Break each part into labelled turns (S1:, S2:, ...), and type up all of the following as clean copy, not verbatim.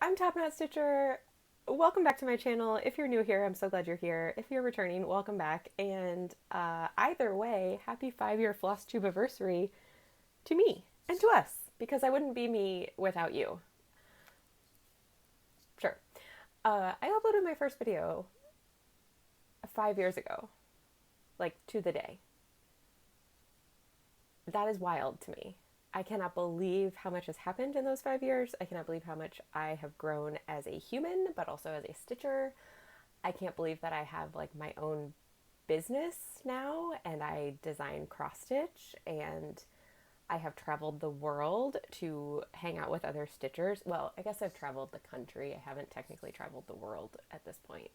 S1: I'm TopKnot Stitcher. Welcome back to my channel. If you're new here, I'm so glad you're here. If you're returning, welcome back. And either way, happy 5-year Flosstube anniversary to me and to us, because I wouldn't be me without you. Sure. I uploaded my first video 5 years ago, like to the day. That is wild to me. I cannot believe how much has happened in those 5 years. I cannot believe how much I have grown as a human, but also as a stitcher. I can't believe that I have like my own business now and I design cross stitch and I have traveled the world to hang out with other stitchers. Well, I guess I've traveled the country. I haven't technically traveled the world at this point,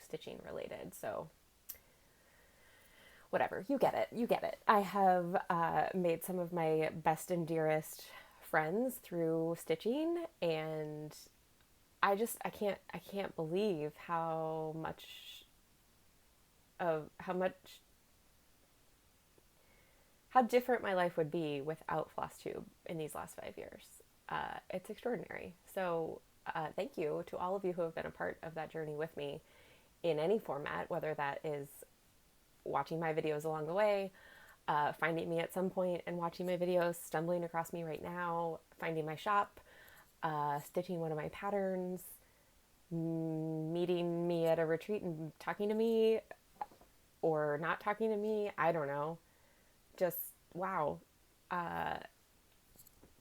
S1: stitching related. So whatever, you get it, you get it. I have made some of my best and dearest friends through stitching, and I can't believe of how much how different my life would be without Flosstube in these last 5 years. It's extraordinary. So thank you to all of you who have been a part of that journey with me in any format, whether that is watching my videos along the way, finding me at some point and watching my videos, stumbling across me right now, finding my shop, stitching one of my patterns, meeting me at a retreat and talking to me or not talking to me. I don't know. Just wow. Uh,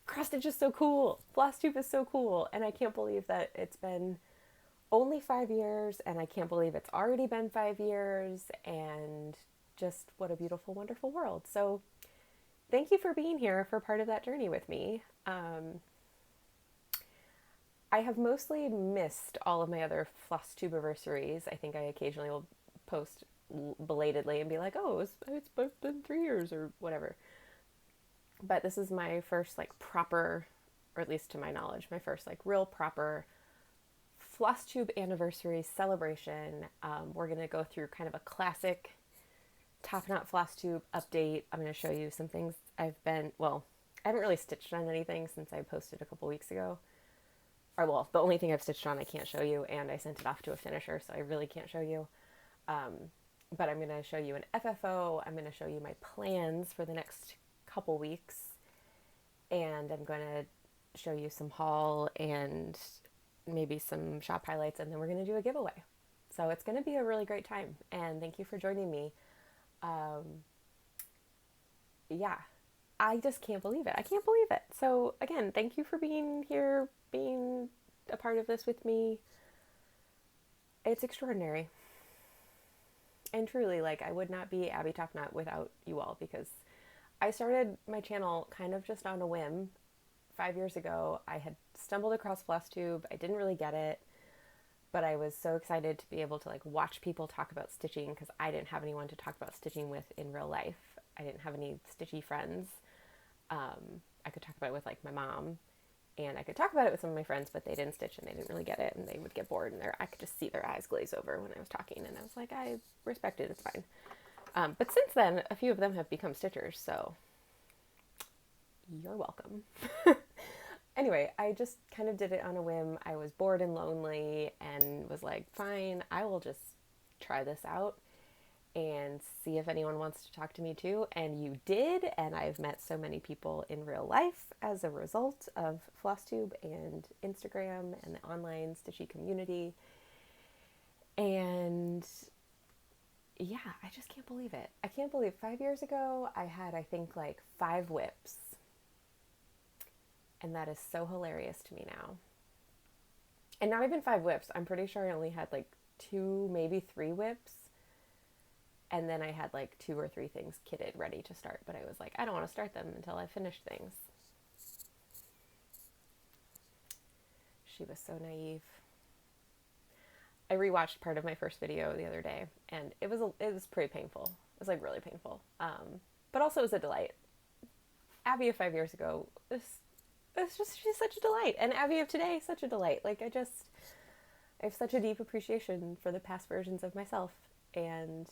S1: Cross stitch is so cool. Flosstube is so cool. And I can't believe that it's been only 5 years, and I can't believe it's already been 5 years, and just what a beautiful, wonderful world. So thank you for being here for part of that journey with me. I have mostly missed all of my other Flosstube anniversaries. I think I occasionally will post belatedly and be like, oh, it's been 3 years or whatever. But this is my first like proper, or at least to my knowledge, my first like real proper Flosstube anniversary celebration. We're going to go through kind of a classic TopKnot Flosstube update. I'm going to show you some things I haven't really stitched on anything since I posted a couple weeks ago. Or well, the only thing I've stitched on I can't show you, and I sent it off to a finisher, so I really can't show you. But I'm going to show you an FFO. I'm going to show you my plans for the next couple weeks, and I'm going to show you some haul and maybe some shop highlights, and then we're going to do a giveaway. So it's going to be a really great time, and thank you for joining me. Yeah, I just can't believe it. I can't believe it. So again, thank you for being here, being a part of this with me. It's extraordinary. And truly, like, I would not be Abby TopKnot without you all, because I started my channel kind of just on a whim. 5 years ago, I had stumbled across Flosstube. I didn't really get it, but I was so excited to be able to like watch people talk about stitching, because I didn't have anyone to talk about stitching with in real life. I didn't have any stitchy friends. I could talk about it with like my mom, and I could talk about it with some of my friends, but they didn't stitch and they didn't really get it, and they would get bored, and I could just see their eyes glaze over when I was talking, and I was like, I respect it, it's fine. But since then, a few of them have become stitchers, so you're welcome. Anyway, I just kind of did it on a whim. I was bored and lonely and was like, fine, I will just try this out and see if anyone wants to talk to me too. And you did, and I've met so many people in real life as a result of Flosstube and Instagram and the online stitchy community. And yeah, I just can't believe it. I can't believe 5 years ago I had, I think, like 5 whips. And that is so hilarious to me now. And not even 5 whips. I'm pretty sure I only had like 2, maybe 3 whips. And then I had like 2 or 3 things kitted ready to start. But I was like, I don't want to start them until I finish things. She was so naive. I rewatched part of my first video the other day, and it was pretty painful. It was like really painful. But also it was a delight. Abby of 5 years ago, she's such a delight. And Abby of today, such a delight. Like I have such a deep appreciation for the past versions of myself, and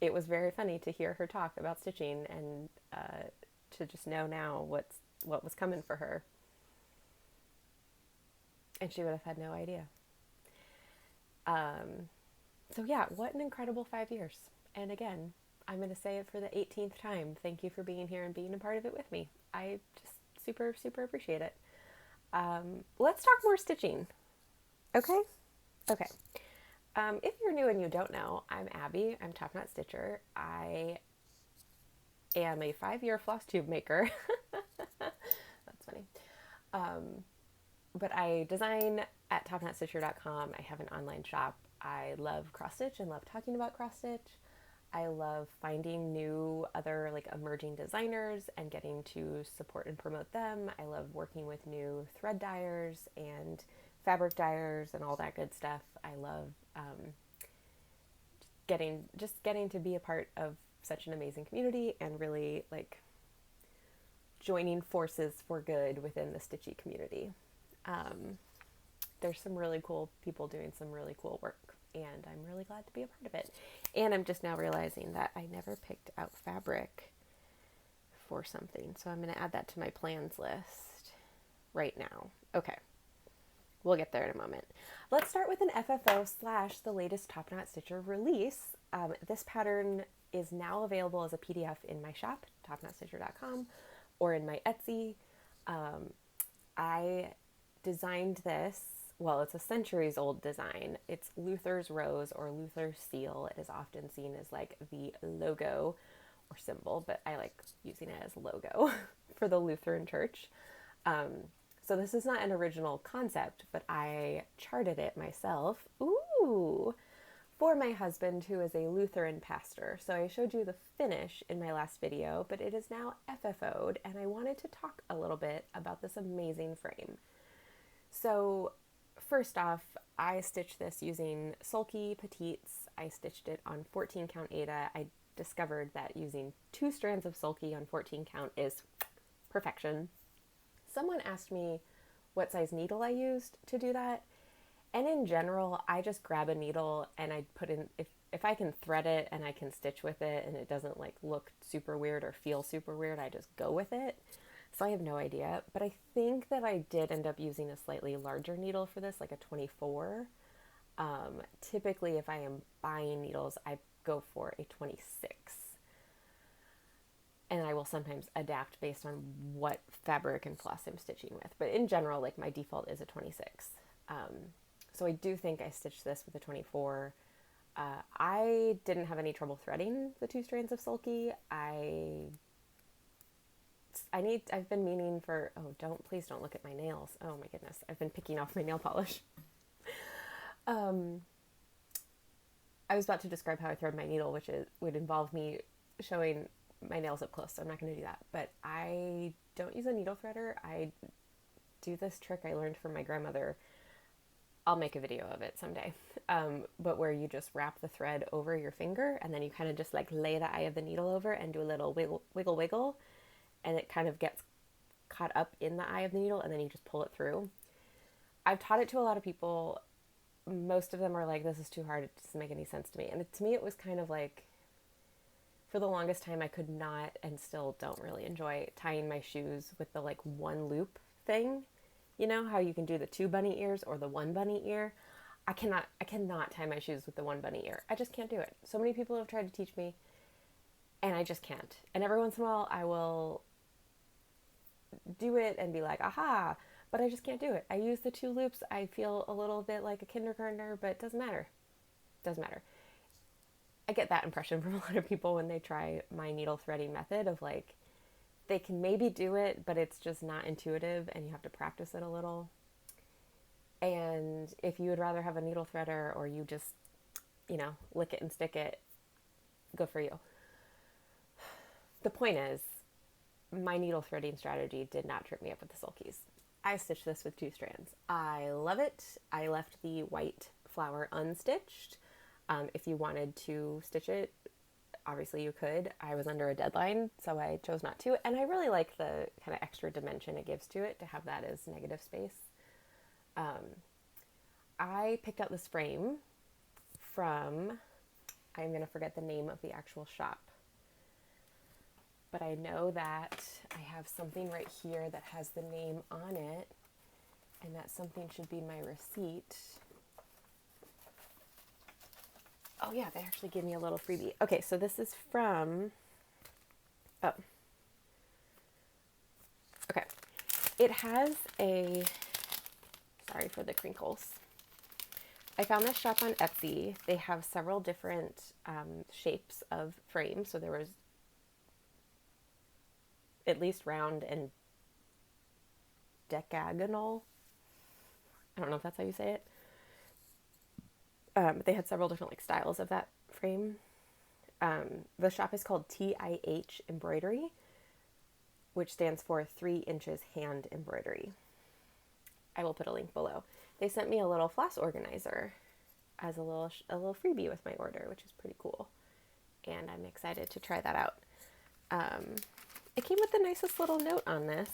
S1: it was very funny to hear her talk about stitching and to just know now what was coming for her. and she would have had no idea. So yeah, what an incredible 5 years. And again, I'm going to say it for the 18th time. Thank you for being here and being a part of it with me. I just super, super appreciate it. Let's talk more stitching. Okay? Okay. If you're new and you don't know, I'm Abby. I'm TopKnot Stitcher. I am a 5-year Flosstube maker. That's funny. But I design at TopKnotStitcher.com. I have an online shop. I love cross stitch and love talking about cross stitch. I love finding new other like emerging designers and getting to support and promote them. I love working with new thread dyers and fabric dyers and all that good stuff. I love getting to be a part of such an amazing community and really like joining forces for good within the stitchy community. There's some really cool people doing some really cool work, and I'm really glad to be a part of it. And I'm just now realizing that I never picked out fabric for something, so I'm going to add that to my plans list right now. Okay, we'll get there in a moment. Let's start with an FFO / the latest TopKnot Stitcher release. This pattern is now available as a PDF in my shop, TopKnotStitcher.com, or in my Etsy. I designed this, well, it's a centuries old design. It's Luther's Rose or Luther's Seal. It is often seen as like the logo or symbol, but I like using it as logo for the Lutheran Church. So this is not an original concept, but I charted it myself. Ooh, for my husband, who is a Lutheran pastor. So I showed you the finish in my last video, but it is now FFO'd, and I wanted to talk a little bit about this amazing frame. So first off, I stitched this using sulky petites. I stitched it on 14 count Aida. I discovered that using 2 strands of sulky on 14 count is perfection. Someone asked me what size needle I used to do that. And in general, I just grab a needle and I put in, if I can thread it and I can stitch with it and it doesn't like look super weird or feel super weird, I just go with it. So I have no idea, but I think that I did end up using a slightly larger needle for this, like a 24. Typically, if I am buying needles, I go for a 26. And I will sometimes adapt based on what fabric and floss I'm stitching with. But in general, like my default is a 26. So I do think I stitched this with a 24. I didn't have any trouble threading the 2 strands of sulky. I've been meaning for, please don't look at my nails. Oh my goodness. I've been picking off my nail polish. I was about to describe how I thread my needle, which would involve me showing my nails up close, so I'm not going to do that. But I don't use a needle threader. I do this trick I learned from my grandmother. I'll make a video of it someday. But where you just wrap the thread over your finger and then you kind of just like lay the eye of the needle over and do a little wiggle, and it kind of gets caught up in the eye of the needle and then you just pull it through. I've taught it to a lot of people. Most of them are like, this is too hard. It doesn't make any sense to me. And to me, it was kind of like, for the longest time, I could not and still don't really enjoy tying my shoes with the like one loop thing. You know how you can do the 2 bunny ears or the 1 bunny ear? I cannot tie my shoes with the 1 bunny ear. I just can't do it. So many people have tried to teach me and I just can't. And every once in a while I will do it and be like, aha, but I just can't do it. I use the 2 loops. I feel a little bit like a kindergartner, but it doesn't matter. Doesn't matter. I get that impression from a lot of people when they try my needle threading method of like, they can maybe do it, but it's just not intuitive and you have to practice it a little. And if you would rather have a needle threader or you just, lick it and stick it, good for you. The point is, my needle threading strategy did not trip me up with the sulkies. I stitched this with 2 strands. I love it. I left the white flower unstitched. If you wanted to stitch it, obviously you could. I was under a deadline, so I chose not to. And I really like the kind of extra dimension it gives to it to have that as negative space. I picked out this frame from, I'm going to forget the name of the actual shop, but I know that I have something right here that has the name on it, and that something should be my receipt. Oh yeah, they actually gave me a little freebie. Okay, so this is from, oh, okay. It has a, sorry for the crinkles. I found this shop on Etsy. They have several different shapes of frames. So there was at least round and decagonal. I don't know if that's how you say it. But they had several different like styles of that frame. The shop is called TIH Embroidery, which stands for 3 inches hand embroidery. I will put a link below. They sent me a little floss organizer as a little freebie with my order, which is pretty cool. And I'm excited to try that out. It came with the nicest little note on this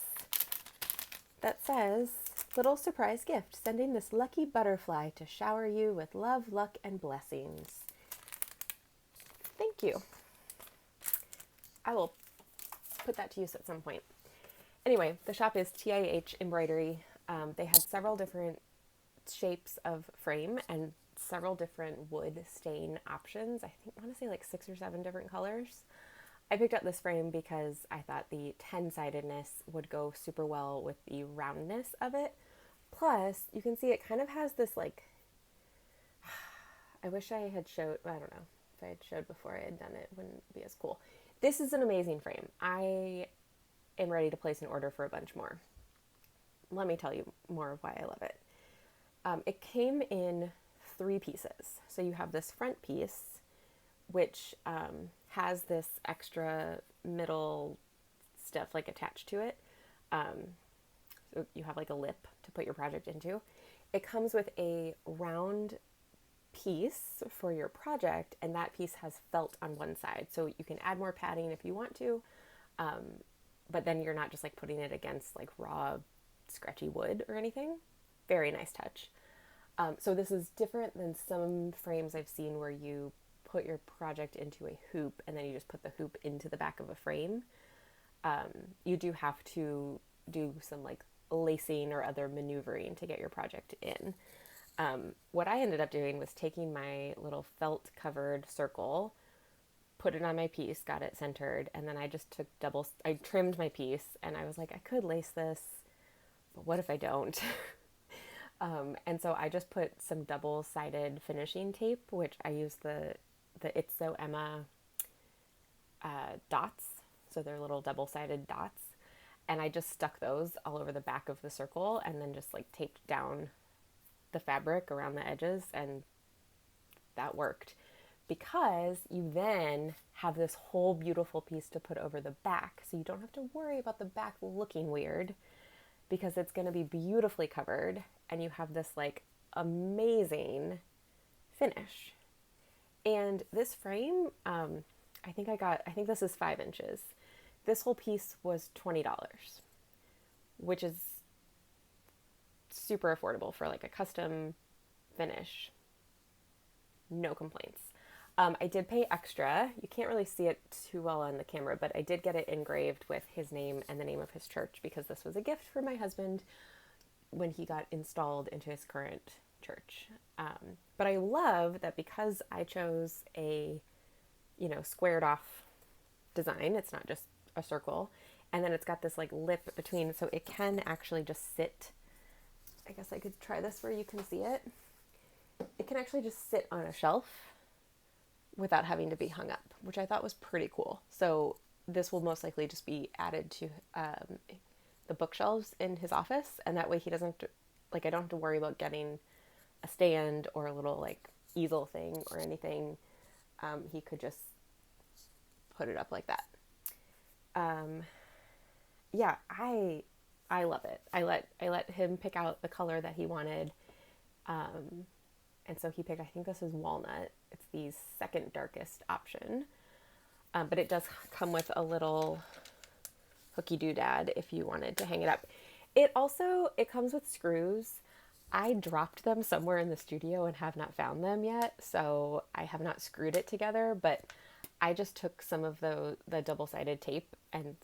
S1: that says, "Little surprise gift, sending this lucky butterfly to shower you with love, luck, and blessings." Thank you. I will put that to use at some point. Anyway, the shop is TIH Embroidery. They had several different shapes of frame and several different wood stain options. I want to say like 6 or 7 different colors. I picked up this frame because I thought the 10-sidedness would go super well with the roundness of it. Plus, you can see it kind of has this like, I wish I had showed, I don't know, if I had showed before I had done it, wouldn't be as cool. This is an amazing frame. I am ready to place an order for a bunch more. Let me tell you more of why I love it. It came in 3 pieces. So you have this front piece, which has this extra middle stuff like attached to it. So you have like a lip to put your project into. It comes with a round piece for your project, and that piece has felt on one side. So you can add more padding if you want to, but then you're not just like putting it against like raw, scratchy wood or anything. Very nice touch. So this is different than some frames I've seen where you put your project into a hoop and then you just put the hoop into the back of a frame. You do have to do some like lacing or other maneuvering to get your project in. What I ended up doing was taking my little felt covered circle, put it on my piece, got it centered, and then I just took I trimmed my piece, and I was like, I could lace this, but what if I don't? And so I just put some double-sided finishing tape, which I use the It's So Emma dots, so they're little double-sided dots, and I just stuck those all over the back of the circle and then just like taped down the fabric around the edges, and that worked because you then have this whole beautiful piece to put over the back, so you don't have to worry about the back looking weird because it's going to be beautifully covered and you have this like amazing finish. And this frame, I think this is 5 inches. This whole piece was $20, which is super affordable for like a custom finish. No complaints. I did pay extra. You can't really see it too well on the camera, but I did get it engraved with his name and the name of his church because this was a gift for my husband when he got installed into his current church. But I love that because I chose a, squared off design, it's not just a circle, and then it's got this like lip between, so it can actually just sit. I guess I could try this where you can see it. It can actually just sit on a shelf without having to be hung up, which I thought was pretty cool. So this will most likely just be added to the bookshelves in his office, and that way he doesn't have to, I don't have to worry about getting a stand or a little like easel thing or anything. He could just put it up like that. Yeah, I love it. I let him pick out the color that he wanted. And so he picked, I think this is walnut. It's the second darkest option. But it does come with a little hooky doodad if you wanted to hang it up. It comes with screws. I dropped them somewhere in the studio and have not found them yet, so I have not screwed it together, but I just took some of the double-sided tape and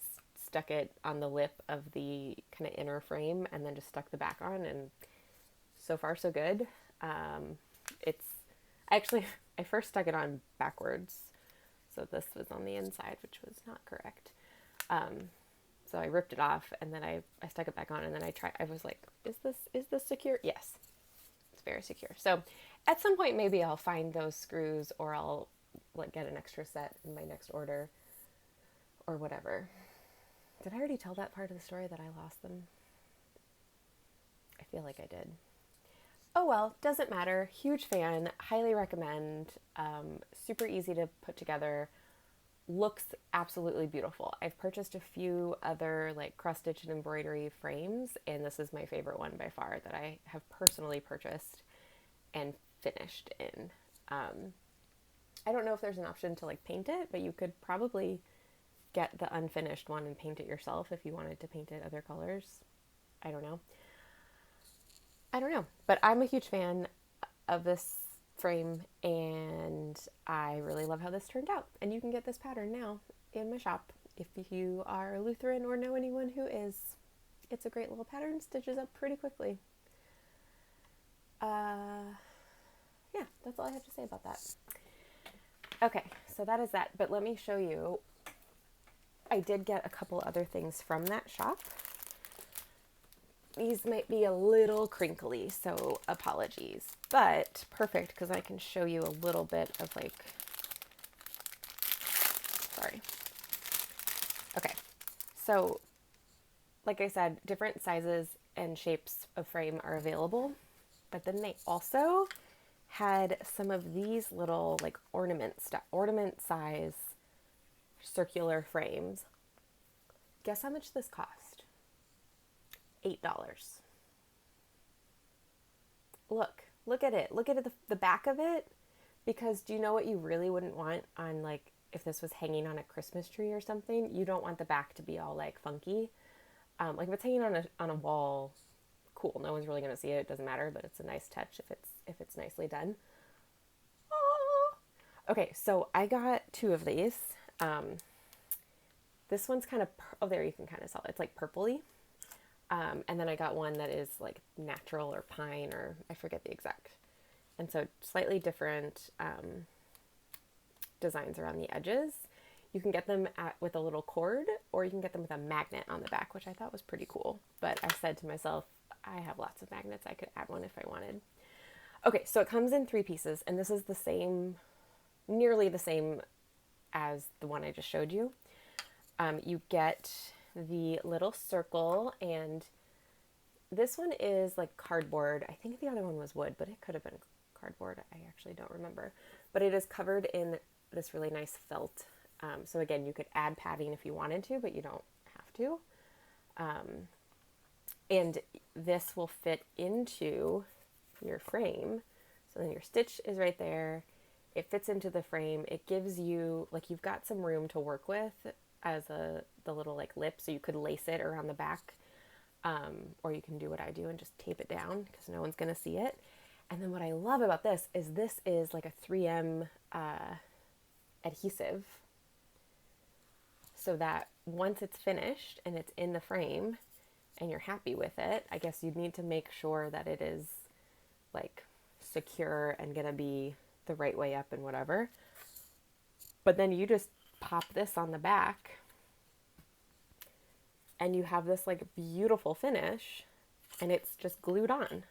S1: stuck it on the lip of the kind of inner frame and then just stuck the back on, and so far so good. It's actually, I first stuck it on backwards, so this was on the inside, which was not correct. So I ripped it off and then I stuck it back on, and then I was like, is this secure? Yes, it's very secure. So at some point maybe I'll find those screws, or I'll like get an extra set in my next order or whatever. Did I already tell that part of the story that I lost them? I feel like I did. Oh well, doesn't matter. Huge fan, highly recommend. Super easy to put together. Looks absolutely beautiful. I've purchased a few other like cross stitch and embroidery frames, and this is my favorite one by far that I have personally purchased and finished in. I don't know if there's an option to like paint it, but you could probably get the unfinished one and paint it yourself if you wanted to paint it other colors. I don't know. But I'm a huge fan of this frame, and I really love how this turned out. And you can get this pattern now in my shop if you are a Lutheran or know anyone who is. It's a great little pattern, stitches up pretty quickly. Yeah, that's all I have to say about that. Okay, so that is that, but let me show you. I did get a couple other things from that shop. These might be a little crinkly, so apologies, but perfect because I can show you a little bit of like, sorry. Okay, so like I said, different sizes and shapes of frame are available, but then they also had some of these little like ornament size circular frames. Guess how much this cost? $8. Look at it. Look at the back of it, because do you know what you really wouldn't want on, like, if this was hanging on a Christmas tree or something? You don't want the back to be all like funky. Like if it's hanging on a wall, cool. No one's really gonna see it. It doesn't matter, but it's a nice touch if it's nicely done. Okay, so I got two of these. This one's kind of, oh, there you can kind of tell. It's like purpley. And then I got one that is like natural or pine, or I forget the exact. And so slightly different designs around the edges. You can get them with a little cord, or you can get them with a magnet on the back, which I thought was pretty cool. But I said to myself, I have lots of magnets. I could add one if I wanted. Okay, so it comes in 3 pieces, and this is the same, nearly the same as the one I just showed you. You get the little circle, and this one is like cardboard. I think the other one was wood, but it could have been cardboard. I actually don't remember. But it is covered in this really nice felt. So again, you could add padding if you wanted to, but you don't have to. And this will fit into your frame. So then your stitch is right there. It fits into the frame. It gives you, like, you've got some room to work with as the little like lip, so you could lace it around the back, or you can do what I do and just tape it down because no one's gonna see it. And then what I love about this is like a 3M adhesive, so that once it's finished and it's in the frame and you're happy with it, I guess you'd need to make sure that it is like secure and gonna be the right way up and whatever. But then you just pop this on the back and you have this like beautiful finish, and it's just glued on.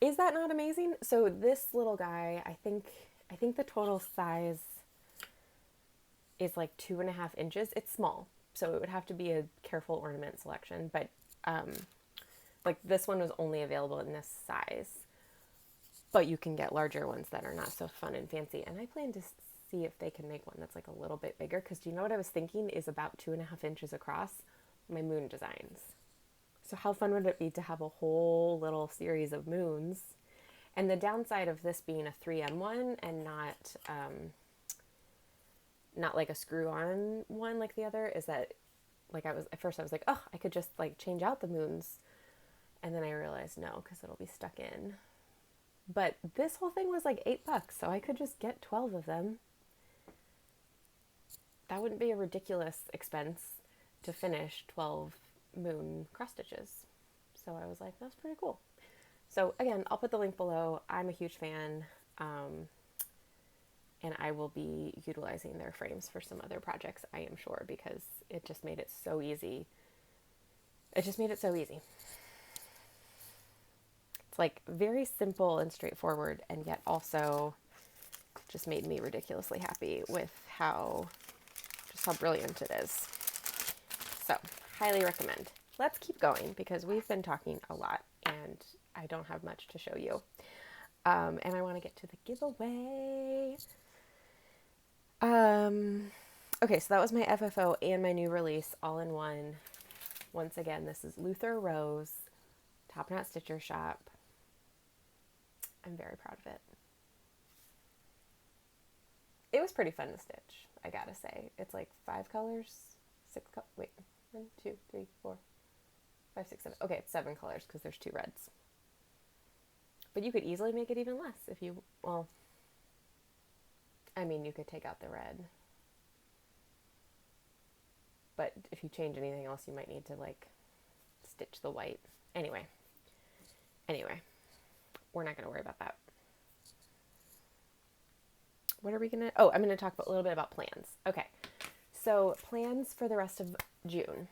S1: Is that not amazing? So this little guy, I think the total size is like 2.5 inches. It's small, so it would have to be a careful ornament selection, but like this one was only available in this size, but you can get larger ones that are not so fun and fancy. And I plan to see if they can make one that's like a little bit bigger, because do you know what I was thinking is about 2.5 inches across my moon designs. So how fun would it be to have a whole little series of moons? And the downside of this being a 3M one and not like a screw-on one like the other is that, like, at first I was like, oh, I could just like change out the moons, and then I realized no, because it'll be stuck in. But this whole thing was like $8, so I could just get 12 of them. That wouldn't be a ridiculous expense. to finish 12 moon cross stitches. So I was like, that's pretty cool. So again, I'll put the link below. I'm a huge fan, and I will be utilizing their frames for some other projects, I am sure, because it just made it so easy. It just made it so easy. It's like very simple and straightforward, and yet also just made me ridiculously happy with how brilliant it is. So, highly recommend. Let's keep going because we've been talking a lot and I don't have much to show you. And I want to get to the giveaway. Okay, so that was my FFO and my new release all in one. Once again, this is Luther Rose, TopKnot Stitcher Shop. I'm very proud of it. It was pretty fun to stitch, I gotta say. It's like 5 colors, 6 colors. Wait, 1, 2, 3, 4, 5, 6, 7. Okay, it's 7 colors because there's 2 reds. But you could easily make it even less if you, well, I mean, you could take out the red. But if you change anything else, you might need to like stitch the white. Anyway, we're not gonna worry about that. What are we gonna, oh, I'm gonna talk a little bit about plans. Okay, so plans for the rest of June.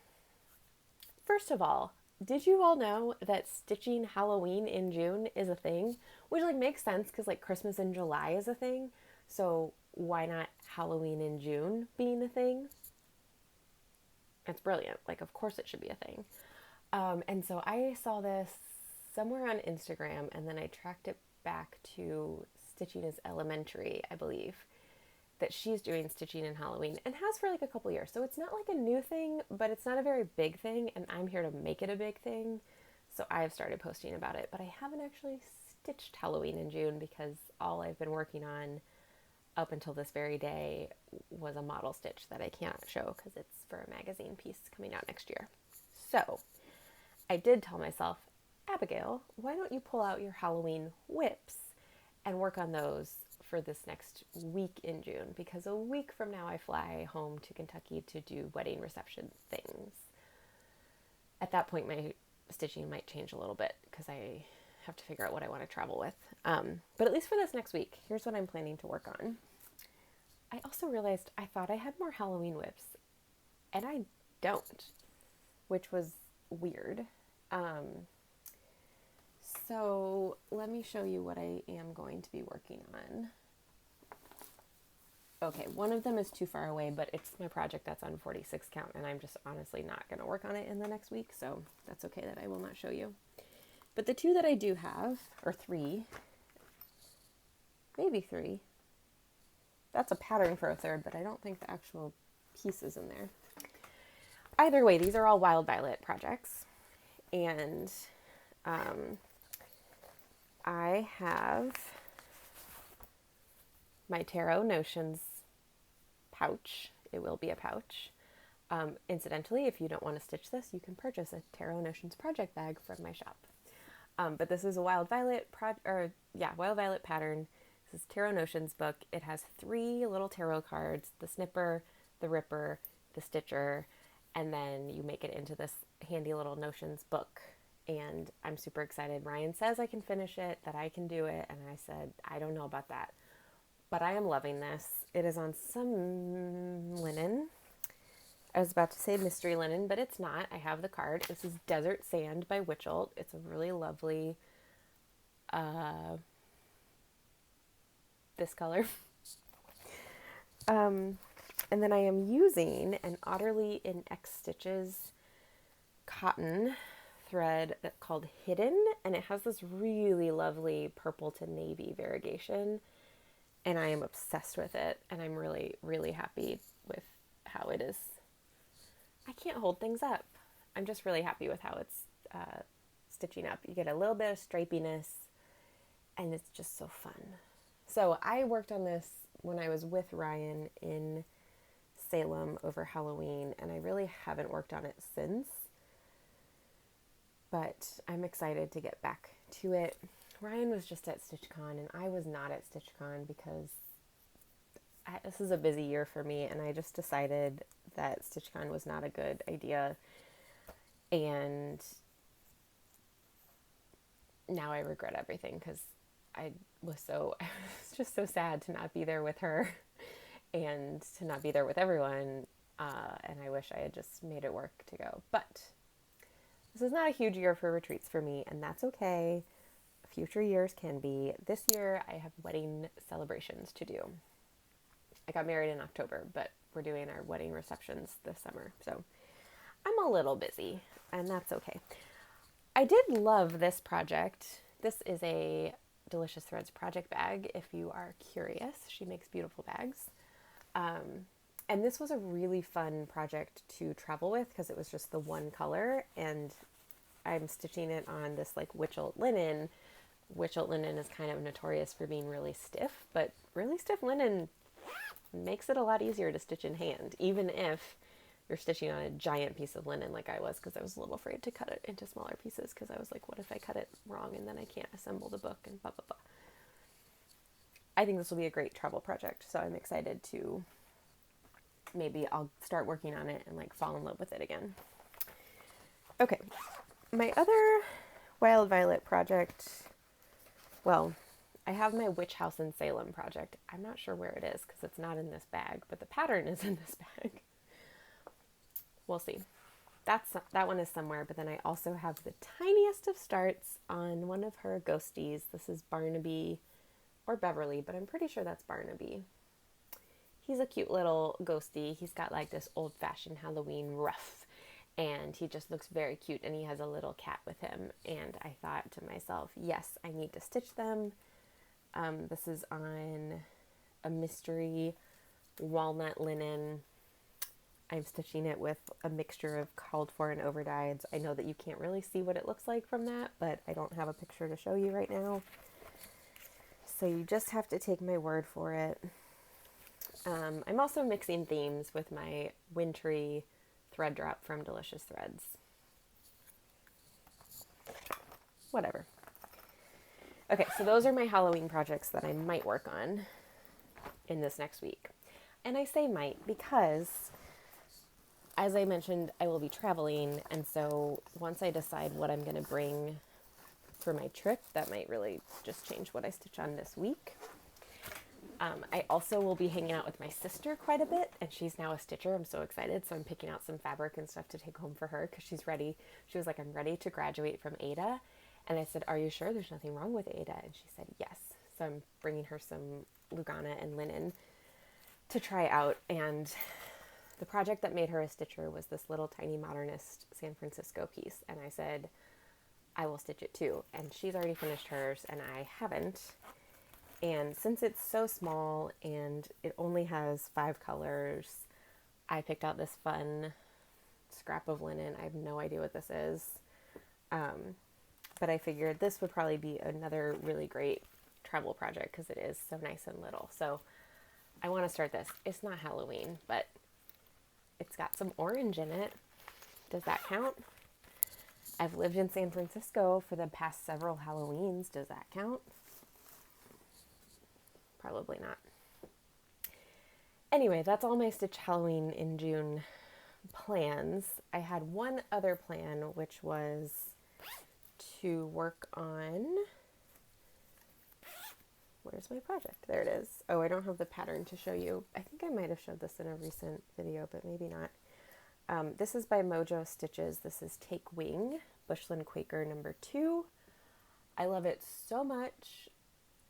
S1: First of all, did you all know that stitching Halloween in June is a thing? Which like makes sense because like Christmas in July is a thing. So why not Halloween in June being a thing? It's brilliant. Like, of course it should be a thing. And so I saw this somewhere on Instagram and then I tracked it back to Stitching is Elementary, I believe, that she's doing stitching in Halloween and has for like a couple years. So it's not like a new thing, but it's not a very big thing. And I'm here to make it a big thing. So I've started posting about it, but I haven't actually stitched Halloween in June because all I've been working on up until this very day was a model stitch that I can't show because it's for a magazine piece coming out next year. So I did tell myself, Abigail, why don't you pull out your Halloween whips and work on those for this next week in June? Because a week from now I fly home to Kentucky to do wedding reception things. At that point my stitching might change a little bit because I have to figure out what I want to travel with. But at least for this next week, here's what I'm planning to work on. I also realized I thought I had more Halloween whips, and I don't, which was weird. So let me show you what I am going to be working on. Okay, one of them is too far away, but it's my project that's on 46 count, and I'm just honestly not going to work on it in the next week, so that's okay that I will not show you. But the 2 that I do have, or 3, maybe 3, that's a pattern for a 3rd, but I don't think the actual piece is in there. Either way, these are all Wild Violet projects, and I have my Tarot Notions pouch. It will be a pouch. Incidentally, if you don't want to stitch this, you can purchase a Tarot Notions project bag from my shop. But this is a Wild Violet Wild Violet pattern. This is Tarot Notions book. It has 3 little tarot cards, the snipper, the ripper, the stitcher, and then you make it into this handy little Notions book. And I'm super excited. Ryan says I can finish it, that I can do it, and I said, I don't know about that. But I am loving this. It is on some linen. I was about to say mystery linen, but it's not. I have the card. This is Desert Sand by Witchell. It's a really lovely, this color. And then I am using an Otterly in X Stitches cotton thread called Hidden, and it has this really lovely purple to navy variegation, and I am obsessed with it, and I'm really, really happy with how it is. I can't hold things up. I'm just really happy with how it's stitching up. You get a little bit of stripiness, and it's just so fun. So I worked on this when I was with Ryan in Salem over Halloween, and I really haven't worked on it since. But I'm excited to get back to it. Ryan was just at StitchCon, and I was not at StitchCon because this is a busy year for me, and I just decided that StitchCon was not a good idea, and now I regret everything because I I was just so sad to not be there with her and to not be there with everyone. And I wish I had just made it work to go. But this is not a huge year for retreats for me, and that's okay. Future years can be. This year I have wedding celebrations to do. I got married in October, but we're doing our wedding receptions this summer. So I'm a little busy, and that's okay. I did love this project. This is a Delicious Threads project bag, if you are curious. She makes beautiful bags. And this was a really fun project to travel with because it was just the one color, and I'm stitching it on this like witch-olt linen. Witch-olt linen is kind of notorious for being really stiff, but really stiff linen makes it a lot easier to stitch in hand, even if you're stitching on a giant piece of linen like I was, because I was a little afraid to cut it into smaller pieces because I was like, what if I cut it wrong and then I can't assemble the book and blah, blah, blah. I think this will be a great travel project, so I'm excited to maybe I'll start working on it and like fall in love with it again. Okay, my other Wild Violet project, well, I have my Witch House in Salem project. I'm not sure where it is because it's not in this bag, but the pattern is in this bag. We'll see. That one is somewhere, but then I also have the tiniest of starts on one of her ghosties. This is Barnaby or Beverly, but I'm pretty sure that's Barnaby. He's a cute little ghosty. He's got like this old-fashioned Halloween ruff, and he just looks very cute, and he has a little cat with him. And I thought to myself, yes, I need to stitch them. This is on a mystery walnut linen. I'm stitching it with a mixture of called for and overdyes. I know that you can't really see what it looks like from that, but I don't have a picture to show you right now. So you just have to take my word for it. I'm also mixing themes with my wintry thread drop from Delicious Threads. Whatever. Okay, so those are my Halloween projects that I might work on in this next week. And I say might because, as I mentioned, I will be traveling, and so once I decide what I'm going to bring for my trip, that might really just change what I stitch on this week. I also will be hanging out with my sister quite a bit, and she's now a stitcher. I'm so excited. So I'm picking out some fabric and stuff to take home for her because she's ready. She was like, I'm ready to graduate from Ada. And I said, are you sure there's nothing wrong with Ada? And she said, yes. So I'm bringing her some Lugana and linen to try out. And the project that made her a stitcher was this little tiny modernist San Francisco piece. And I said, I will stitch it too. And she's already finished hers and I haven't. And since it's so small and it only has 5 colors, I picked out this fun scrap of linen. I have no idea what this is. But I figured this would probably be another really great travel project because it is so nice and little. So I want to start this. It's not Halloween, but it's got some orange in it. Does that count? I've lived in San Francisco for the past several Halloweens. Does that count? Probably not. Anyway, that's all my Stitch Halloween in June plans. I had one other plan, which was to work on... Where's my project? There it is. Oh, I don't have the pattern to show you. I think I might have showed this in a recent video, but maybe not. This is by Mojo Stitches. This is Take Wing, Bushland Quaker number 2. I love it so much.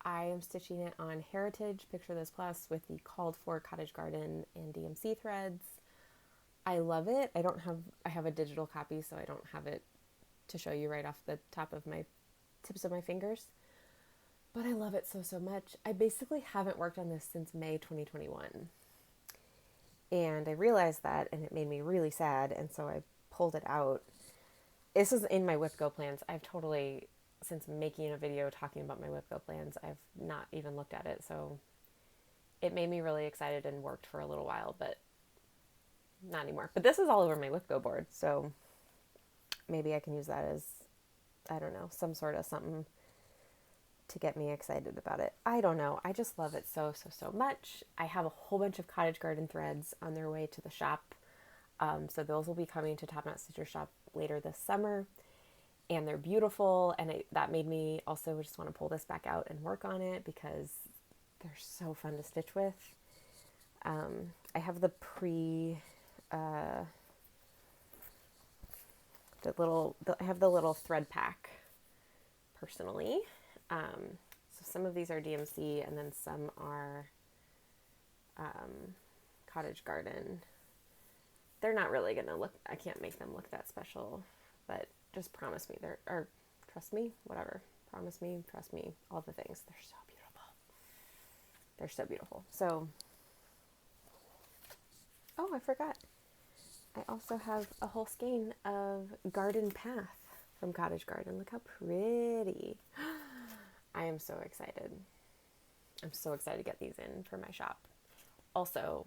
S1: I am stitching it on Heritage Picture This Plus with the Called For Cottage Garden and DMC threads. I love it. I have a digital copy, so I don't have it to show you right off the top of my tips of my fingers. But I love it so, so much. I basically haven't worked on this since May 2021. And I realized that, and it made me really sad, and so I pulled it out. This is in my WIP Go plans. I've totally, since making a video talking about my WIP Go plans, I've not even looked at it, so it made me really excited and worked for a little while, but not anymore. But this is all over my WIP Go board, so maybe I can use that as, I don't know, some sort of something to get me excited about it. I don't know. I just love it so, so, so much. I have a whole bunch of cottage garden threads on their way to the shop. So those will be coming to TopKnot Stitcher Shop later this summer. And they're beautiful. And that made me also just want to pull this back out and work on it because they're so fun to stitch with. I have the I have the little thread pack personally. So some of these are DMC and then some are cottage garden. They're not really gonna look, I can't make them look that special, but just promise me or trust me, whatever. Promise me, trust me, all the things. They're so beautiful. They're so beautiful. So, oh, I forgot. I also have a whole skein of Garden Path from Cottage Garden. Look how pretty. I am so excited. I'm so excited to get these in for my shop. Also,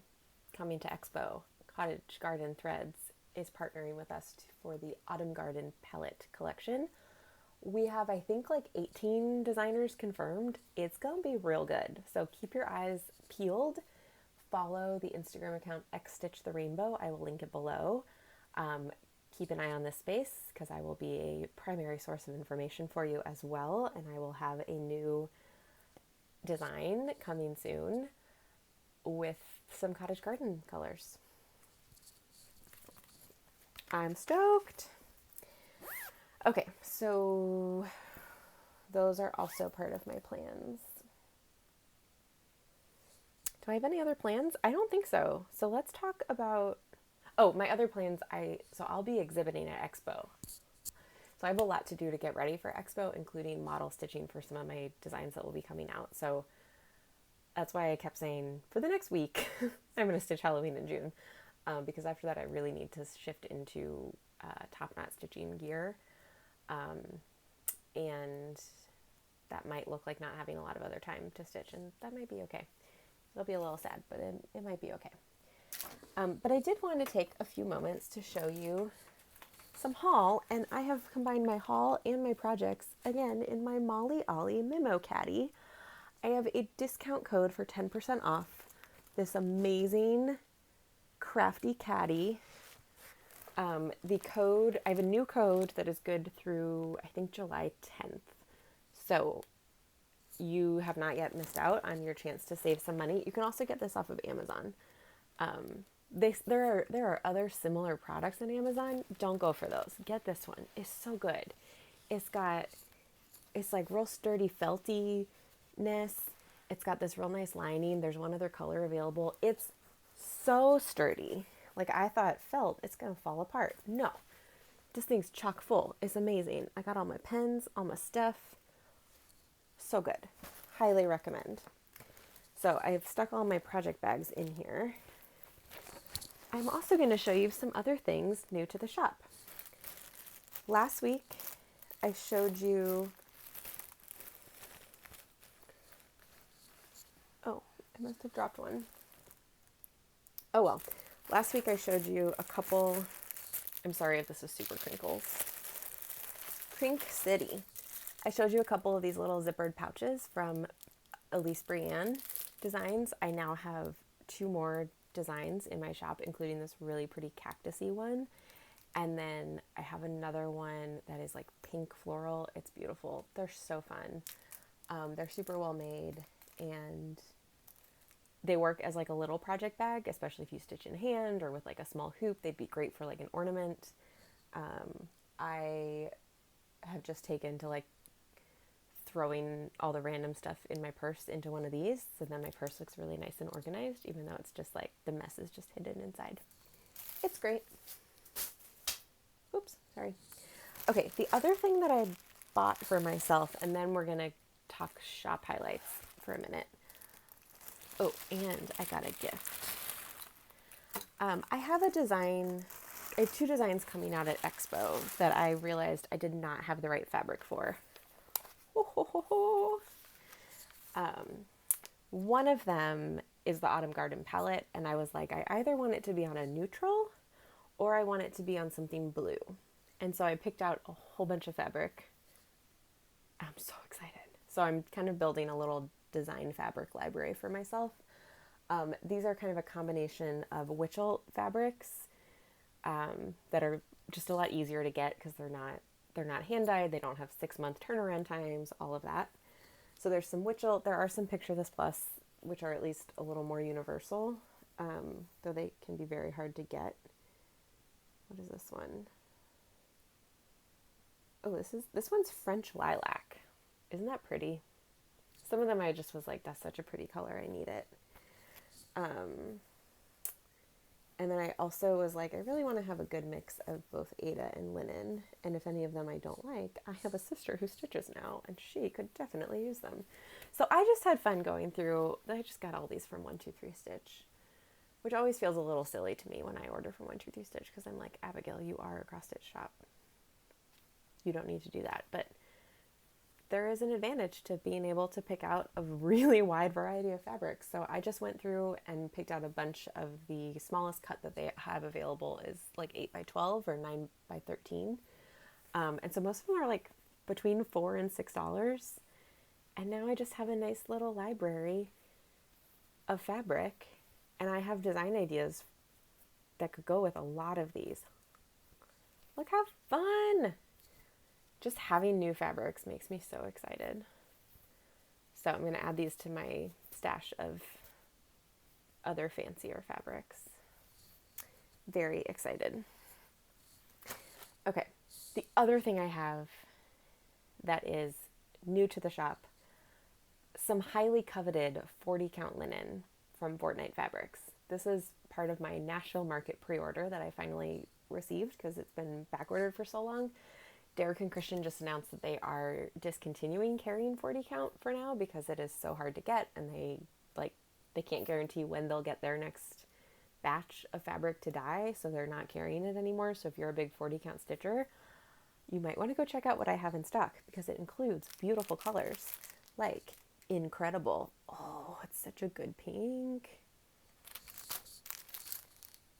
S1: coming to Expo, Cottage Garden Threads is partnering with us for the Autumn Garden Palette collection. We have, I think, like 18 designers confirmed. It's going to be real good. So keep your eyes peeled. Follow the Instagram account XStitchTheRainbow. I will link it below. Keep an eye on this space because I will be a primary source of information for you as well. And I will have a new design coming soon with some cottage garden colors. I'm stoked. Okay, so those are also part of my plans. Do I have any other plans? I don't think so. So let's talk about, my other plans. I'll be exhibiting at Expo. So I have a lot to do to get ready for Expo, including model stitching for some of my designs that will be coming out. So that's why I kept saying for the next week, I'm going to stitch Halloween in June. Because after that, I really need to shift into TopKnot stitching gear. And that might look like not having a lot of other time to stitch, and that might be okay. It'll be a little sad, but it might be okay. But I did want to take a few moments to show you some haul, and I have combined my haul and my projects again in my Molly Ollie Memo Caddy. I have a discount code for 10% off this amazing crafty caddy. The code, I have a new code that is good through, I think, July 10th. So you have not yet missed out on your chance to save some money. You can also get this off of Amazon. There are other similar products on Amazon. Don't go for those. Get this one. It's so good. It's like real sturdy feltiness. It's got this real nice lining. There's one other color available. It's so sturdy. Like I thought felt, it's going to fall apart. No, this thing's chock full. It's amazing. I got all my pens, all my stuff. So good. Highly recommend. So I've stuck all my project bags in here. I'm also going to show you some other things new to the shop. Last week, I showed you, oh, I must have dropped one. Oh well, last week I showed you a couple, I'm sorry if this is super crinkles, Crink City. I showed you a couple of these little zippered pouches from Elise Brienne Designs. I now have 2 more designs in my shop, including this really pretty cactusy one. And then I have another one that is like pink floral. It's beautiful. They're so fun. They're super well made, and they work as like a little project bag, especially if you stitch in hand or with like a small hoop. They'd be great for like an ornament. I have just taken to like throwing all the random stuff in my purse into one of these, so then my purse looks really nice and organized, even though it's just like the mess is just hidden inside. It's great. Oops, sorry. Okay, the other thing that I bought for myself, and then we're gonna talk shop highlights for a minute. Oh, and I got a gift. I have a design, I have 2 designs coming out at Expo that I realized I did not have the right fabric for. One of them is the Autumn Garden palette, and I was like, I either want it to be on a neutral or I want it to be on something blue. And so I picked out a whole bunch of fabric. I'm so excited. So I'm kind of building a little design fabric library for myself. These are kind of a combination of Witchell fabrics that are just a lot easier to get because they're not hand dyed. They don't have 6-month turnaround times, all of that. So there's some Witchell. There are some Picture This Plus, which are at least a little more universal, though they can be very hard to get. What is this one? Oh, this one's French Lilac. Isn't that pretty? Some of them I just was like, that's such a pretty color, I need it. And then I also was like, I really want to have a good mix of both Aida and linen. And if any of them I don't like, I have a sister who stitches now, and she could definitely use them. So I just had fun going through. I just got all these from 123 Stitch, which always feels a little silly to me when I order from 123 Stitch because I'm like, Abigail, you are a cross stitch shop. You don't need to do that. But there is an advantage to being able to pick out a really wide variety of fabrics. So I just went through and picked out a bunch of the smallest cut that they have available is like 8x12 or 9x13. And so most of them are like between $4 and $6. And now I just have a nice little library of fabric, and I have design ideas that could go with a lot of these. Look how fun! Just having new fabrics makes me so excited. So I'm going to add these to my stash of other fancier fabrics. Very excited. Okay, the other thing I have that is new to the shop, some highly coveted 40 count linen from Fortnite Fabrics. This is part of my Nashville Market pre-order that I finally received because it's been back ordered for so long. Derek and Christian just announced that they are discontinuing carrying 40 count for now because it is so hard to get, and they can't guarantee when they'll get their next batch of fabric to dye, so they're not carrying it anymore. So if you're a big 40 count stitcher, you might want to go check out what I have in stock because it includes beautiful colors like Incredible. Oh, it's such a good pink.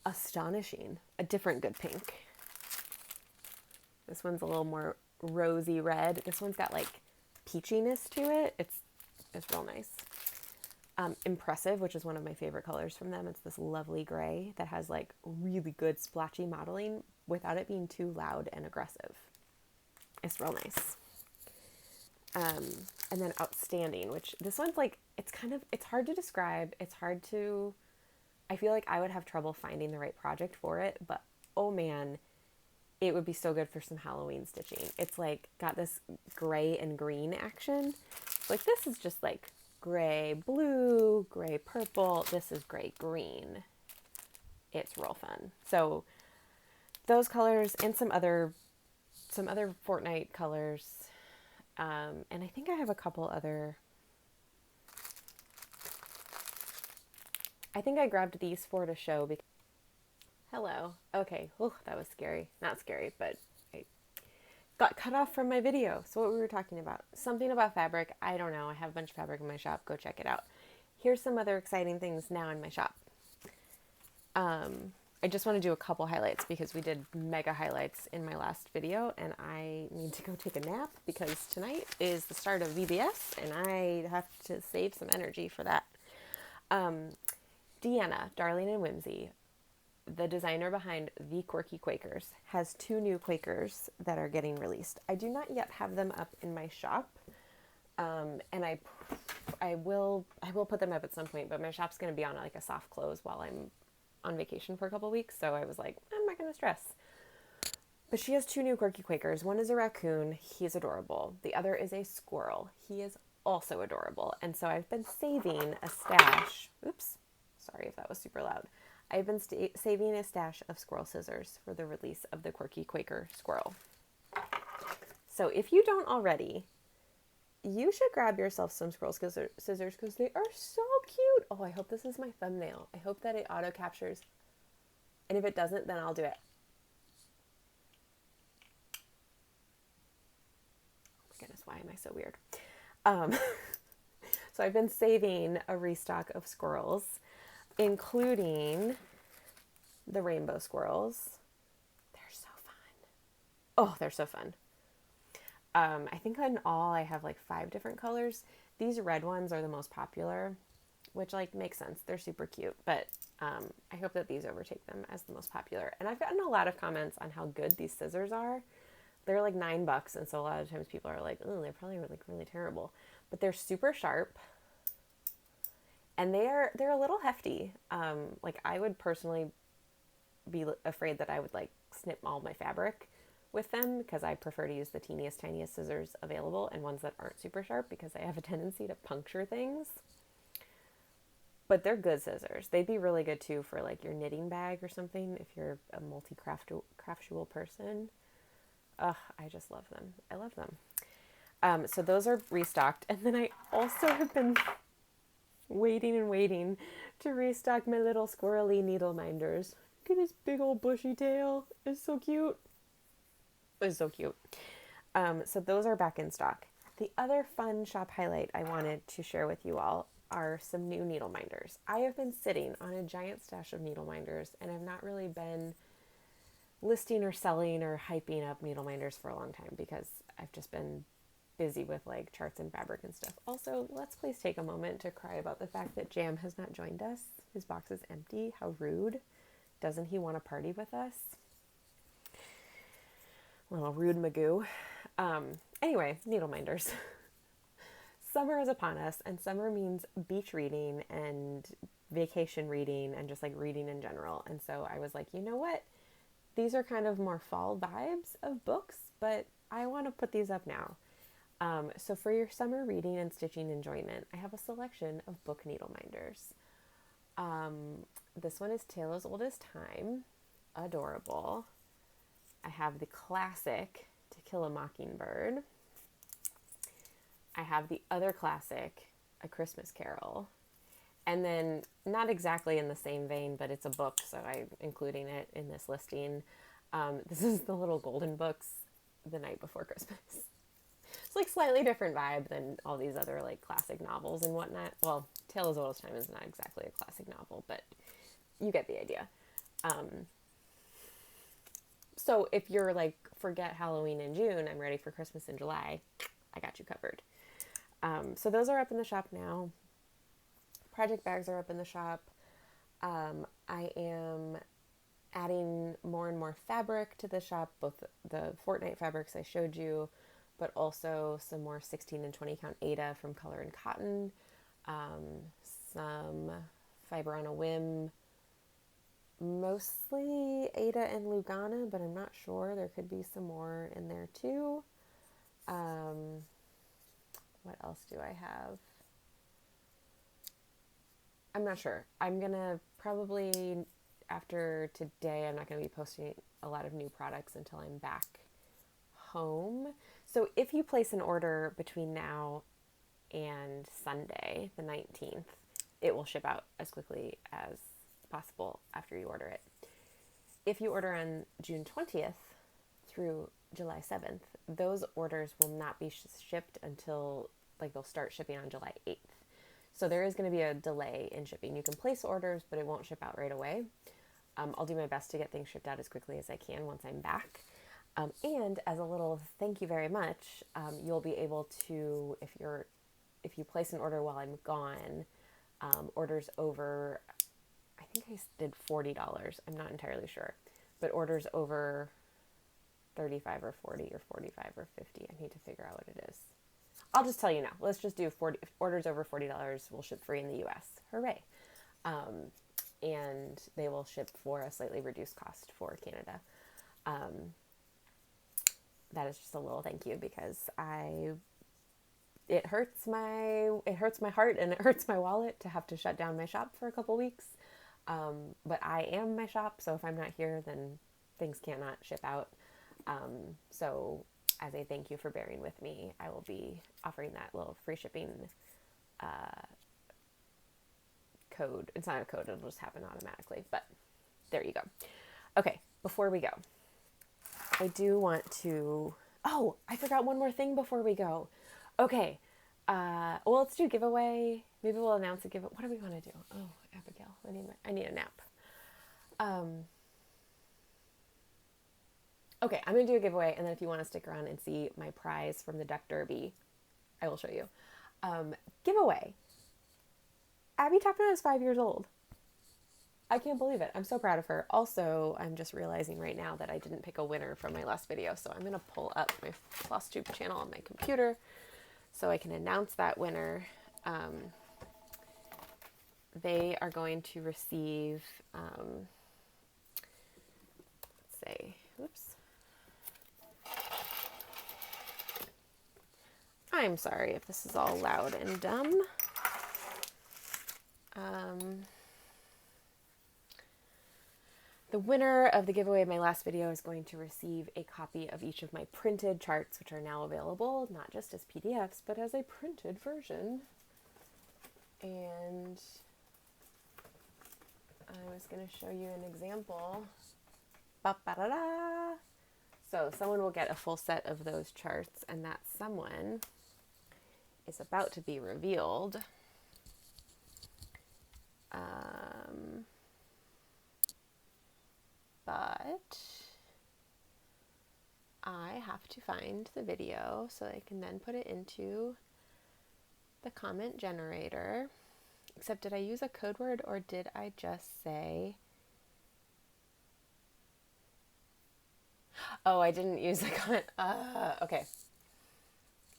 S1: Astonishing. A different good pink. This one's a little more rosy red. This one's got like peachiness to it. It's real nice. Impressive, which is one of my favorite colors from them. It's this lovely gray that has like really good splotchy modeling without it being too loud and aggressive. It's real nice. And then Outstanding, which this one's like, it's hard to describe. I feel like I would have trouble finding the right project for it, but oh man, it would be so good for some Halloween stitching. It's like got this gray and green action. Like this is just like gray blue, gray purple. This is gray green. It's real fun. So those colors and some other Fortnite colors. And I think I have a couple other. I think I grabbed these for to show because. Hello. Okay. Oh, that was scary. Not scary, but I got cut off from my video. So what we were talking about. Something about fabric. I don't know. I have a bunch of fabric in my shop. Go check it out. Here's some other exciting things now in my shop. I just want to do a couple highlights because we did mega highlights in my last video, and I need to go take a nap because tonight is the start of VBS and I have to save some energy for that. Deanna, Darling and Whimsy, the designer behind The Quirky Quakers, has 2 new Quakers that are getting released. I do not yet have them up in my shop, and I will put them up at some point, but my shop's going to be on like a soft close while I'm on vacation for a couple weeks, so I was like, I'm not going to stress. But she has 2 new Quirky Quakers. One is a raccoon. He's adorable. The other is a squirrel. He is also adorable. And so I've been saving a stash. Oops. Sorry if that was super loud. I've been saving a stash of squirrel scissors for the release of the Quirky Quaker squirrel. So if you don't already, you should grab yourself some squirrel scissors because they are so cute. Oh, I hope this is my thumbnail. I hope that it auto captures. And if it doesn't, then I'll do it. Oh my goodness, why am I so weird? So I've been saving a restock of squirrels, including the rainbow squirrels. They're so fun. Oh, they're so fun. I think in all I have like 5 different colors. These red ones are the most popular, which like makes sense. They're super cute, but I hope that these overtake them as the most popular. And I've gotten a lot of comments on how good these scissors are. They're like $9, and so a lot of times people are like, "Oh, they're probably like really terrible," but they're super sharp, and they're a little hefty. Like I would personally be afraid that I would like snip all my fabric with them because I prefer to use the teeniest, tiniest scissors available and ones that aren't super sharp because I have a tendency to puncture things. But they're good scissors. They'd be really good too for like your knitting bag or something if you're a multi-craftual person. Ugh, I just love them. I love them. So those are restocked. And then I also have been waiting and waiting to restock my little squirrely needle minders. Look at his big old bushy tail. It's so cute. It's so cute. So those are back in stock. The other fun shop highlight I wanted to share with you all are some new needle minders. I have been sitting on a giant stash of needle minders and I've not really been listing or selling or hyping up needle minders for a long time because I've just been busy with like charts and fabric and stuff. Also, let's please take a moment to cry about the fact that Jam has not joined us. His box is empty. How rude. Doesn't he want to party with us? Little rude Magoo. Anyway, needle minders. Summer is upon us, and summer means beach reading and vacation reading and just like reading in general. And so I was like, you know what? These are kind of more fall vibes of books, but I want to put these up now. So for your summer reading and stitching enjoyment, I have a selection of book needle minders. This one is Tale as Old as Time. Adorable. I have the classic To Kill a Mockingbird. I have the other classic, A Christmas Carol. And then, not exactly in the same vein, but it's a book, so I'm including it in this listing. This is the Little Golden Books, The Night Before Christmas. It's like slightly different vibe than all these other like classic novels and whatnot. Well, Tale as Old as Time is not exactly a classic novel, but you get the idea. So if you're like, forget Halloween in June, I'm ready for Christmas in July, I got you covered. So those are up in the shop now. Project bags are up in the shop. I am adding more and more fabric to the shop, both the Fortnite fabrics I showed you, but also some more 16 and 20 count Aida from Color and Cotton, some Fiber on a Whim, mostly Aida and Lugana, but I'm not sure. There could be some more in there too. What else do I have? I'm not sure. I'm gonna probably, after today, I'm not gonna be posting a lot of new products until I'm back home. So if you place an order between now and Sunday, the 19th, it will ship out as quickly as possible after you order it. If you order on June 20th through July 7th, those orders will not be shipped until, like, they'll start shipping on July 8th. So there is going to be a delay in shipping. You can place orders, but it won't ship out right away. I'll do my best to get things shipped out as quickly as I can once I'm back. And as a little thank you very much, you'll be able to, if you place an order while I'm gone, orders over, I think I did $40. I'm not entirely sure, but orders over 35 or 40 or 45 or 50. I need to figure out what it is. I'll just tell you now. Let's just do 40. Orders over $40 will ship free in the US. Hooray. And they will ship for a slightly reduced cost for Canada. That is just a little thank you because it hurts my heart and it hurts my wallet to have to shut down my shop for a couple weeks. But I am my shop, so if I'm not here, then things cannot ship out. So as a thank you for bearing with me, I will be offering that little free shipping code. It's not a code, it'll just happen automatically, but there you go. Okay, before we go, I do want to, I forgot one more thing before we go. Okay, well, let's do giveaway. Maybe we'll announce a giveaway. What do we want to do? Oh, Abigail, I need a nap. Okay, I'm going to do a giveaway, and then if you want to stick around and see my prize from the Duck Derby, I will show you. Giveaway. Abby TopKnot is 5 years old. I can't believe it. I'm so proud of her. Also, I'm just realizing right now that I didn't pick a winner from my last video, so I'm going to pull up my Flosstube channel on my computer so I can announce that winner. They are going to receive, let's say, oops. I'm sorry if this is all loud and dumb. The winner of the giveaway of my last video is going to receive a copy of each of my printed charts, which are now available, not just as PDFs, but as a printed version. And I was going to show you an example. Ba-ba-da-da. So someone will get a full set of those charts, and that someone is about to be revealed. But I have to find the video so I can then put it into the comment generator. Except, did I use a code word or did I just say... Oh, I didn't use the comment. Okay.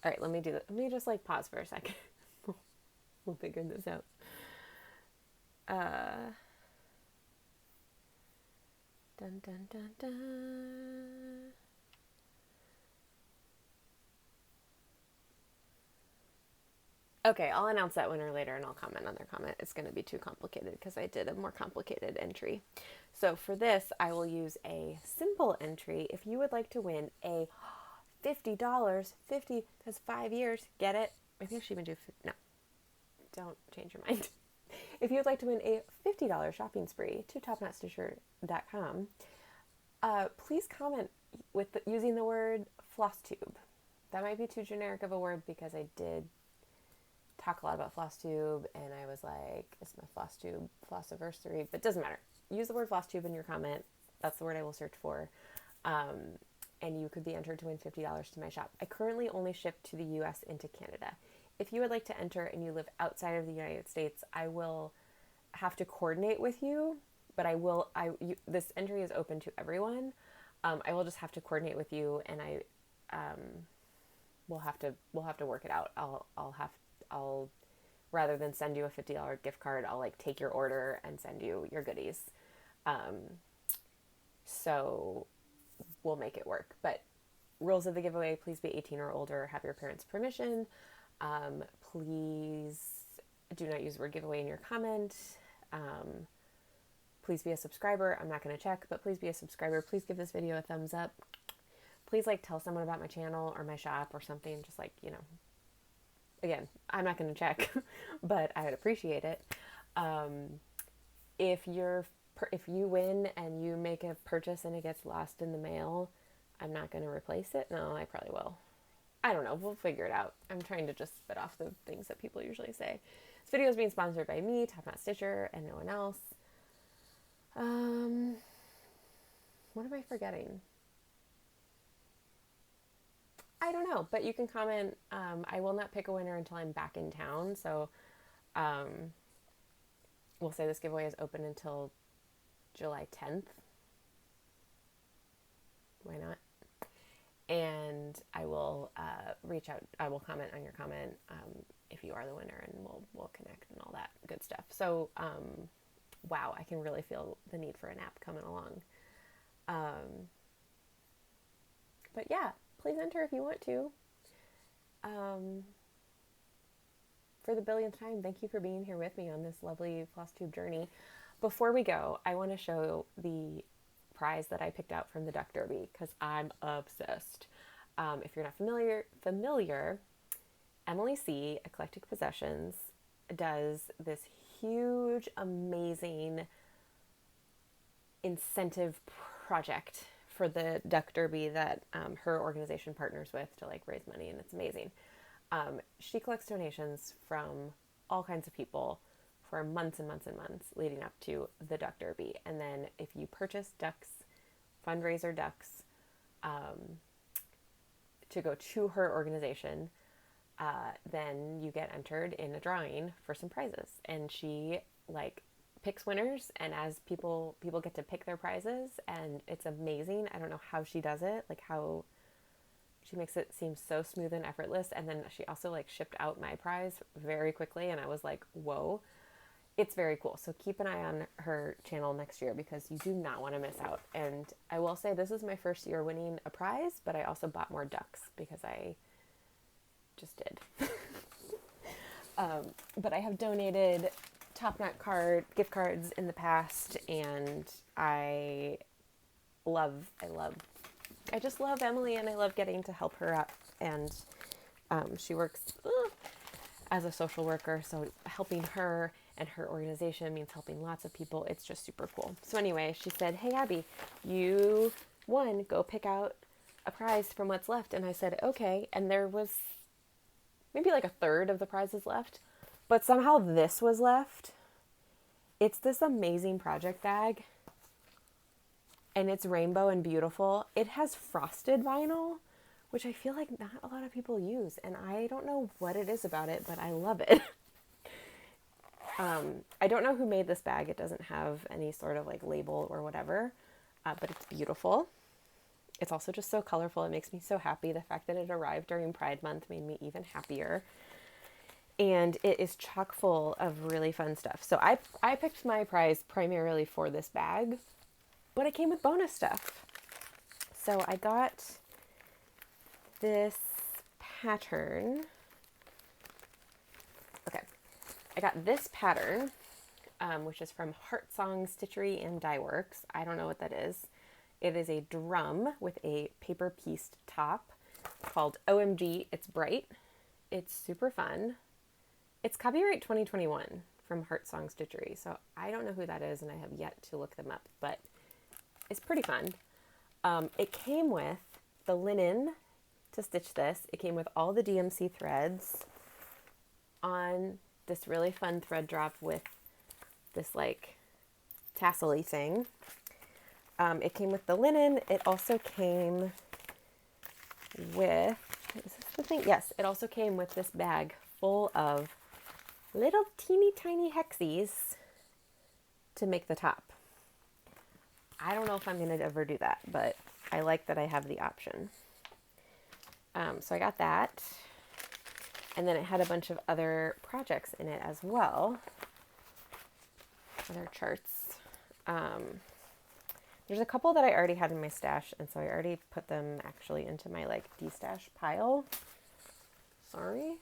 S1: All right, let me do that. Let me just like pause for a second. We'll figure this out. Dun, dun, dun, dun. Okay, I'll announce that winner later and I'll comment on their comment. It's going to be too complicated because I did a more complicated entry. So for this, I will use a simple entry. If you would like to win a $50, 50, that's 5 years, get it? Maybe I should even do, no, don't change your mind. If you would like to win a $50 shopping spree to TopKnotStitcher.com, please comment with using the word Flosstube. That might be too generic of a word because I did talk a lot about Flosstube and I was like, it's my Flosstube Flossiversary, but it doesn't matter. Use the word Flosstube in your comment. That's the word I will search for. And you could be entered to win $50 to my shop. I currently only ship to the US into Canada. If you would like to enter and you live outside of the United States, I will have to coordinate with you, but this entry is open to everyone. I will just have to coordinate with you and we'll have to work it out. I'll rather than send you a $50 gift card, I'll like take your order and send you your goodies. So we'll make it work. But rules of the giveaway, please be 18 or older, have your parents' permission. Please do not use the word giveaway in your comment. Please be a subscriber. I'm not going to check, but please be a subscriber. Please give this video a thumbs up. Please like tell someone about my channel or my shop or something. Just like, you know, again, I'm not going to check, but I would appreciate it. If you win and you make a purchase and it gets lost in the mail, I'm not going to replace it. No, I probably will. I don't know. We'll figure it out. I'm trying to just spit off the things that people usually say. This video is being sponsored by me, TopKnot Stitcher, and no one else. What am I forgetting? I don't know, but you can comment. I will not pick a winner until I'm back in town. So we'll say this giveaway is open until July 10th. Why not? And I will reach out. I will comment on your comment if you are the winner, and we'll connect and all that good stuff. So, wow, I can really feel the need for an app coming along. But yeah, please enter if you want to. For the billionth time, thank you for being here with me on this lovely Flosstube journey. Before we go, I want to show the prize that I picked out from the Duck Derby because I'm obsessed. If you're not familiar, Emily C. Eclectic Possessions does this huge, amazing incentive project for the Duck Derby that her organization partners with to like raise money, and it's amazing. She collects donations from all kinds of people for months and months and months leading up to the Duck Derby. And then if you purchase ducks, fundraiser ducks, to go to her organization, then you get entered in a drawing for some prizes. And she like picks winners, and as people get to pick their prizes, and it's amazing. I don't know how she does it, like how she makes it seem so smooth and effortless. And then she also like shipped out my prize very quickly, and I was like, whoa. It's very cool. So keep an eye on her channel next year because you do not want to miss out. And I will say this is my first year winning a prize, but I also bought more ducks because I just did. But I have donated TopKnot gift cards in the past, and I just love Emily, and I love getting to help her out. And she works as a social worker, so helping her and her organization means helping lots of people. It's just super cool. So anyway, she said, hey, Abby, you won. Go pick out a prize from what's left. And I said, okay. And there was maybe like a third of the prizes left, but somehow this was left. It's this amazing project bag, and it's rainbow and beautiful. It has frosted vinyl, which I feel like not a lot of people use, and I don't know what it is about it, but I love it. I don't know who made this bag. It doesn't have any sort of like label or whatever, but it's beautiful. It's also just so colorful. It makes me so happy. The fact that it arrived during Pride Month made me even happier. And it is chock full of really fun stuff. So I picked my prize primarily for this bag, but it came with bonus stuff. So I got this pattern. Okay. I got this pattern, which is from Heart Song Stitchery and Dye Works. I don't know what that is. It is a drum with a paper pieced top called OMG It's Bright. It's super fun. It's copyright 2021 from Heart Song Stitchery, so I don't know who that is, and I have yet to look them up, but it's pretty fun. It came with the linen to stitch this. It came with all the DMC threads on this really fun thread drop with this like tassel-y thing. It came with the linen. It also came with, is this the thing? Yes, it also came with this bag full of little teeny tiny hexies to make the top. I don't know if I'm going to ever do that, but I like that I have the option. So I got that. And then it had a bunch of other projects in it as well. Other charts. There's a couple that I already had in my stash, and so I already put them actually into my like de-stash pile. Sorry.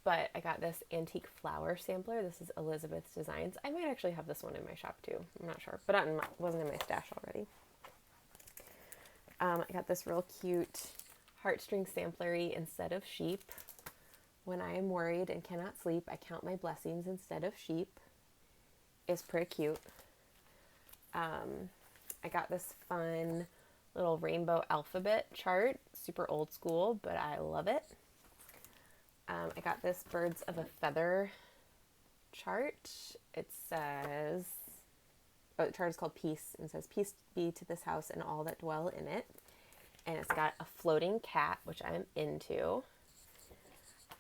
S1: But I got this antique flower sampler. This is Elizabeth's Designs. I might actually have this one in my shop too. I'm not sure, but it wasn't in my stash already. I got this real cute heartstring samplery instead of sheep. When I am worried and cannot sleep, I count my blessings instead of sheep. It's pretty cute. I got this fun little rainbow alphabet chart. Super old school, but I love it. I got this birds of a feather chart. It says, the chart is called Peace, and it says, peace be to this house and all that dwell in it. And it's got a floating cat, which I'm into.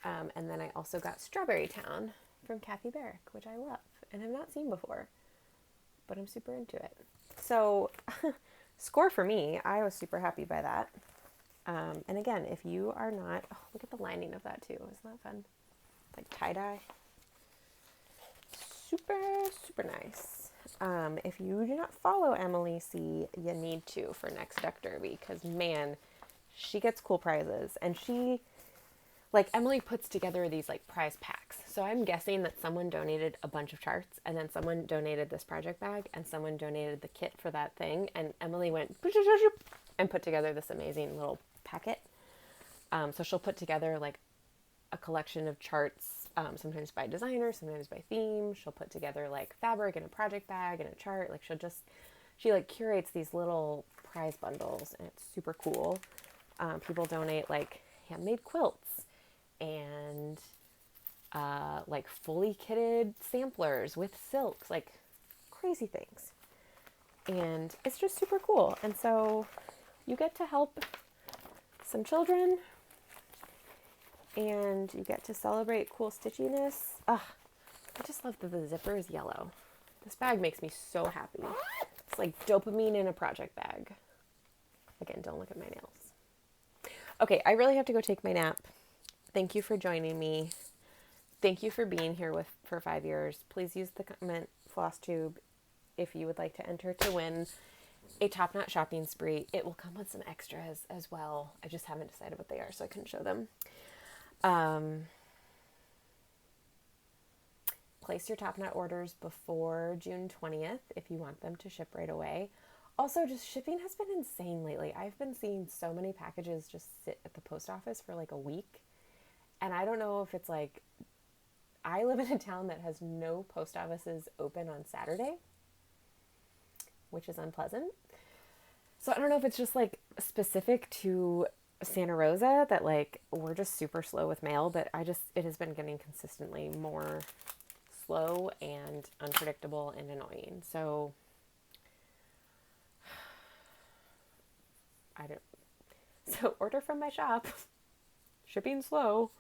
S1: And then I also got Strawberry Town from Kathy Barrick, which I love and have not seen before, but I'm super into it. So score for me. I was super happy by that. And again, if you are not, oh, look at the lining of that too. Isn't that fun? Like tie-dye. Super, super nice. If you do not follow Emily C, you need to for next Duck Derby, because man, she gets cool prizes. And she, like, Emily puts together these like prize packs. So I'm guessing that someone donated a bunch of charts, and then someone donated this project bag, and someone donated the kit for that thing. And Emily went and put together this amazing little packet. So she'll put together like a collection of charts, sometimes by designer, sometimes by theme. She'll put together like fabric and a project bag and a chart. Like she like curates these little prize bundles, and it's super cool. People donate like handmade quilts and like fully kitted samplers with silks, like crazy things. And it's just super cool. And so you get to help some children and you get to celebrate cool stitchiness. Ugh, I just love that the zipper is yellow. This bag makes me so happy. It's like dopamine in a project bag. Again, don't look at my nails. Okay, I really have to go take my nap. Thank you for joining me. Thank you for being here for 5 years. Please use the comment Flosstube if you would like to enter to win a TopKnot shopping spree. It will come with some extras as well. I just haven't decided what they are, so I couldn't show them. Place your TopKnot orders before June 20th if you want them to ship right away. Also, just shipping has been insane lately. I've been seeing so many packages just sit at the post office for like a week. And I don't know if it's like, I live in a town that has no post offices open on Saturday, which is unpleasant. So I don't know if it's just like specific to Santa Rosa that like we're just super slow with mail, but it has been getting consistently more slow and unpredictable and annoying. So order from my shop. Shipping slow.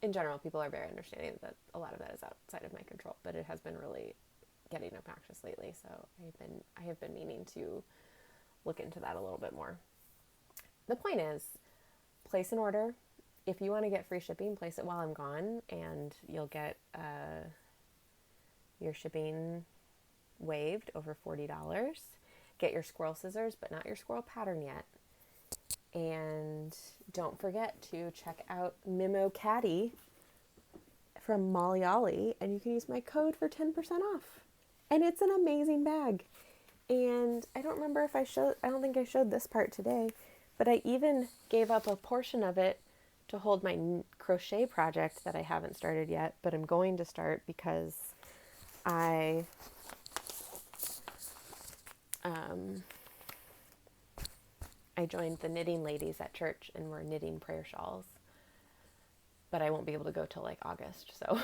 S1: In general, people are very understanding that a lot of that is outside of my control, but it has been really getting obnoxious lately. So I have been meaning to look into that a little bit more. The point is, place an order. If you want to get free shipping, place it while I'm gone, and you'll get your shipping waived over $40. Get your squirrel scissors, but not your squirrel pattern yet. And don't forget to check out Mimo Caddy from Molly Ollie, and you can use my code for 10% off. And it's an amazing bag. And I don't remember if I don't think I showed this part today, but I even gave up a portion of it to hold my crochet project that I haven't started yet, but I'm going to start because I joined the knitting ladies at church and we're knitting prayer shawls, but I won't be able to go till like August, so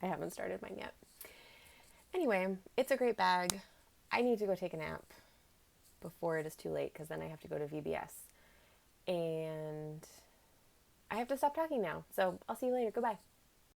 S1: I haven't started mine yet. Anyway, it's a great bag. I need to go take a nap before it is too late because then I have to go to VBS. And I have to stop talking now. So I'll see you later. Goodbye.